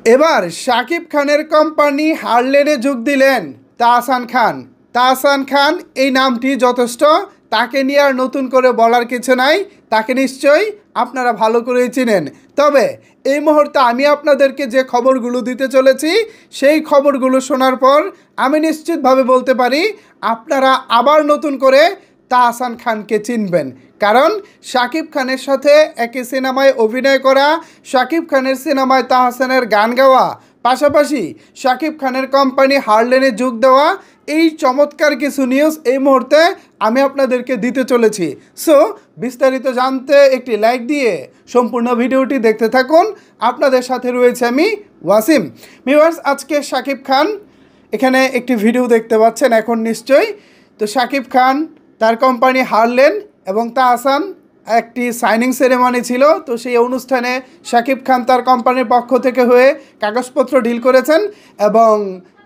এবার শাকিব খানের কোম্পানি হারলেনে যোগ দিলেন তাহসান খান। তাহসান খান এই নামটি যথেষ্ট, তাকে নিয়ে আর নতুন করে বলার কিছু নাই, তাকে নিশ্চয়ই আপনারা ভালো করেই চিনেন। তবে এই মুহূর্তে আমি আপনাদেরকে যে খবরগুলো দিতে চলেছি সেই খবরগুলো শোনার পর আমি নিশ্চিতভাবে বলতে পারি আপনারা আবার নতুন করে তাহসান খানকে চিনবেন। কারণ শাকিব খানের সাথে একই সিনেমায় অভিনয় করা, শাকিব খানের সিনেমায় তাহসানের গান গাওয়া, পাশাপাশি শাকিব খানের কোম্পানি হারলেনে যোগ দেওয়া, এই চমৎকার কিছু নিউজ এই মুহূর্তে আমি আপনাদেরকে দিতে চলেছি। সো বিস্তারিত জানতে একটি লাইক দিয়ে সম্পূর্ণ ভিডিওটি দেখতে থাকুন। আপনাদের সাথে রয়েছে আমি ওয়াসিম। ভিউয়ার্স, আজকে শাকিব খান এখানে একটি ভিডিও দেখতে পাচ্ছেন এখন নিশ্চয়ই। তো শাকিব খান, তার কোম্পানি হারলেন এবং তাহসান একটি সাইনিং সেরেমনি ছিল। তো সেই অনুষ্ঠানে শাকিব খান তার কোম্পানির পক্ষ থেকে হয়ে কাগজপত্র ডিল করেছেন এবং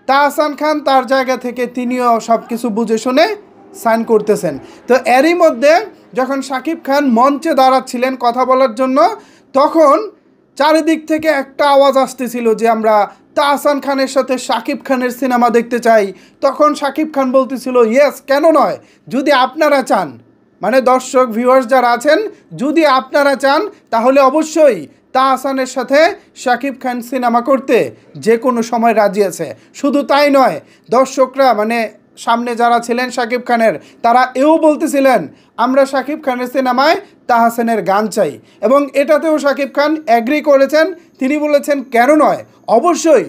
তাহসান খান তার জায়গা থেকে তিনিও সব কিছু বুঝে শুনে সাইন করতেছেন। তো এরই মধ্যে যখন শাকিব খান মঞ্চে দাঁড়াচ্ছিলেন কথা বলার জন্য, তখন চারিদিক থেকে একটা আওয়াজ আসতেছিল যে আমরা তাহসান খানের সাথে শাকিব খানের সিনেমা দেখতে চাই। তখন শাকিব খান বলতেছিল ইয়েস, কেন নয়, যদি আপনারা চান, মানে দর্শক ভিউয়ার্স যারা আছেন, যদি আপনারা চান তাহলে অবশ্যই তাহসানের সাথে শাকিব খান সিনেমা করতে যে কোনো সময় রাজি আছে। শুধু তাই নয়, দর্শকরা মানে সামনে যারা ছিলেন শাকিব খানের, তারা এও বলতেছিলেন আমরা শাকিব খানের সিনেমায় তাহসানের গান চাই, এবং এটাতেও শাকিব খান অ্যাগ্রি করেছেন। তিনি বলেছেন কেন নয়, অবশ্যই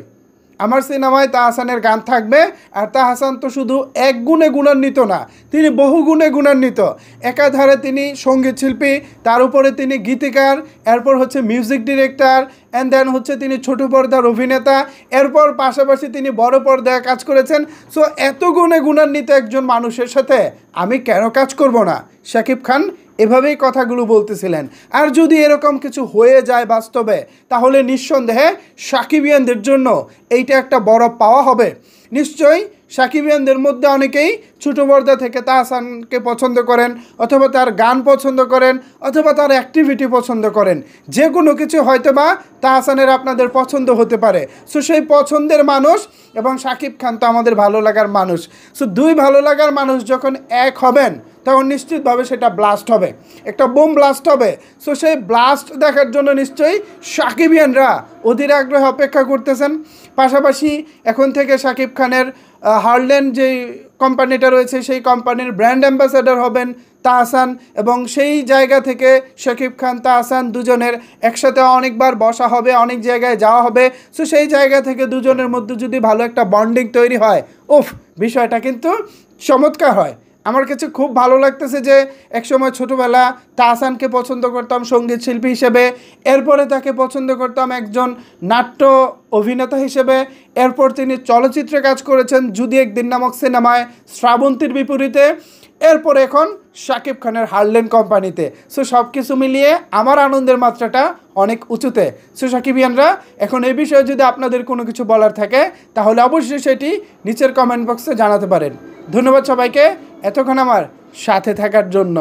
আমার সিনেমায় তাহসানের গান থাকবে। আর তাহসান তো শুধু এক গুণে গুণান্বিত না, তিনি বহু গুণে গুণান্বিত। একাধারে তিনি সঙ্গীত শিল্পী, তার উপরে তিনি গীতিকার, এরপর হচ্ছে মিউজিক ডিরেক্টর, অ্যান্ড দেন হচ্ছে তিনি ছোট পর্দার অভিনেতা, এরপর পাশাপাশি তিনি বড় পর্দায় কাজ করেছেন। সো এত গুণে গুণান্বিত একজন মানুষের সাথে আমি কেন কাজ করব না? শাকিব খান এভাবেই কথাগুলো বলতেছিলেন। আর যদি এরকম কিছু হয়ে যায় বাস্তবে, তাহলে নিঃসন্দেহে সাকিবিয়ানদের জন্য এইটা একটা বড় পাওয়া হবে। নিশ্চয়ই সাকিবিয়ানদের মধ্যে অনেকেই ছোটো পর্দা থেকে তাহসানকে পছন্দ করেন, অথবা তার গান পছন্দ করেন, অথবা তার অ্যাক্টিভিটি পছন্দ করেন। যে কোনো কিছু হয়তো বা তাহসানের আপনাদের পছন্দ হতে পারে। সো সেই পছন্দের মানুষ এবং শাকিব খান তো আমাদের ভালো লাগার মানুষ। সো দুই ভালো লাগার মানুষ যখন এক হবেন, তখন নিশ্চিতভাবে সেটা ব্লাস্ট হবে, একটা বোম ব্লাস্ট হবে। সো সেই ব্লাস্ট দেখার জন্য নিশ্চয়ই সাকিবিয়ানরা অধীর আগ্রহে অপেক্ষা করতেছেন। পাশাপাশি এখন থেকে শাকিব খানের হারলেন যে কোম্পানিটা রয়েছে, সেই কোম্পানির ব্র্যান্ড অ্যাম্বাসেডর হবেন তাহসান, এবং সেই জায়গা থেকে শাকিব খান তাহসান দুজনের একসাথে অনেকবার বসা হবে, অনেক জায়গায় যাওয়া হবে। সো সেই জায়গা থেকে দুজনের মধ্যে যদি ভালো একটা বন্ডিং তৈরি হয়, বিষয়টা কিন্তু চমৎকার হয়। আমার কাছে খুব ভালো লাগতেছে যে একসময় ছোটোবেলা তাহসানকে পছন্দ করতাম সঙ্গীত শিল্পী হিসেবে, এরপরে তাকে পছন্দ করতাম একজন নাট্য অভিনেতা হিসেবে, এরপর তিনি চলচ্চিত্রে কাজ করেছেন যদি একদিন নামক সিনেমায় শ্রাবন্তীর বিপরীতে, এরপর এখন শাকিব খানের হারলেন কোম্পানিতে। সো সব কিছু মিলিয়ে আমার আনন্দের মাত্রাটা অনেক উঁচুতে। সো সাকিবিয়ানরা, এখন এই বিষয়ে যদি আপনাদের কোনো কিছু বলার থাকে তাহলে অবশ্যই সেটি নিচের কমেন্ট বক্সে জানাতে পারেন। ধন্যবাদ সবাইকে এতক্ষণ আমার সাথে থাকার জন্য।